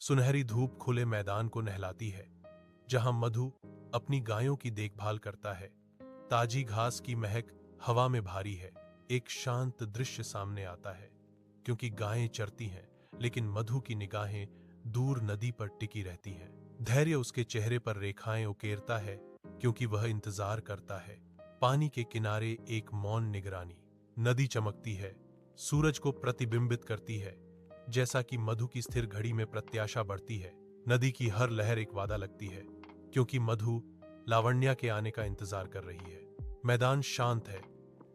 सुनहरी धूप खुले मैदान को नहलाती है, जहां मधु अपनी गायों की देखभाल करता है। ताजी घास की महक हवा में भारी है। एक शांत दृश्य सामने आता है, क्योंकि गायें चरती हैं, लेकिन मधु की निगाहें दूर नदी पर टिकी रहती हैं। धैर्य उसके चेहरे पर रेखाएं उकेरता है, क्योंकि वह इंतजार करता है। पानी के किनारे एक मौन निगरानी। नदी चमकती है, सूरज को प्रतिबिंबित करती है, जैसा कि मधु की स्थिर घड़ी में प्रत्याशा बढ़ती है। नदी की हर लहर एक वादा लगती है, क्योंकि मधु लावण्या के आने का इंतजार कर रही है। मैदान शांत है,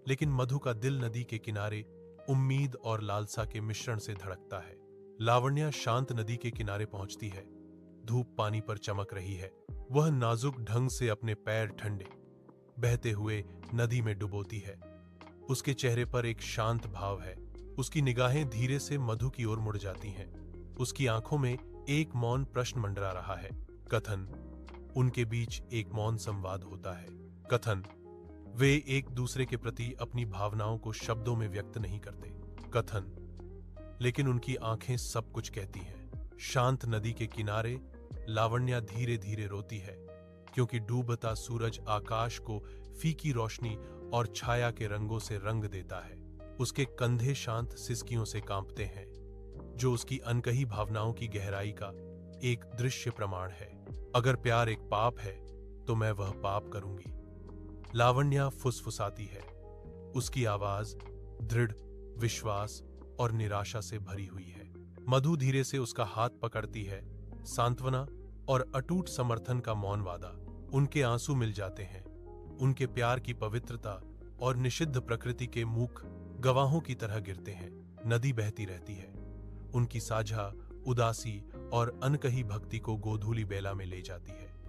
लेकिन मधु का दिल नदी के किनारे उम्मीद और लालसा के मिश्रण से धड़कता है। लावण्या शांत नदी के किनारे पहुंचती है। धूप पानी पर चमक रही है। वह नाजुक ढंग से अपने पैर ठंडे बहते हुए नदी में डुबोती है। उसके चेहरे पर एक शांत भाव है। उसकी निगाहें धीरे से मधु की ओर मुड़ जाती हैं। उसकी आंखों में एक मौन प्रश्न मंडरा रहा है। कथन। उनके बीच एक मौन संवाद होता है। कथन। वे एक दूसरे के प्रति अपनी भावनाओं को शब्दों में व्यक्त नहीं करते। कथन। लेकिन उनकी आंखें सब कुछ कहती हैं। शांत नदी के किनारे लावण्या धीरे धीरे रोती है, क्योंकि डूबता सूरज आकाश को फीकी रोशनी और छाया के रंगों से रंग देता है। उसके कंधे शांत सिसकियों से कांपते हैं, जो उसकी अनकही भावनाओं की गहराई का एक दृश्य प्रमाण है। अगर प्यार एक पाप है, तो मैं वह पाप करूंगी। लावण्या फुसफुसाती है। उसकी आवाज दृढ़, विश्वास और निराशा से भरी हुई है। मधु धीरे से उसका हाथ पकड़ती है। सांत्वना और अटूट समर्थन का मौन वादा। उनके आंसू मिल जाते हैं। उनके प्यार की पवित्रता और निषिद्ध प्रकृति के मूक गवाहों की तरह गिरते हैं। नदी बहती रहती है, उनकी साझा उदासी और अनकही भक्ति को गोधूली बेला में ले जाती है।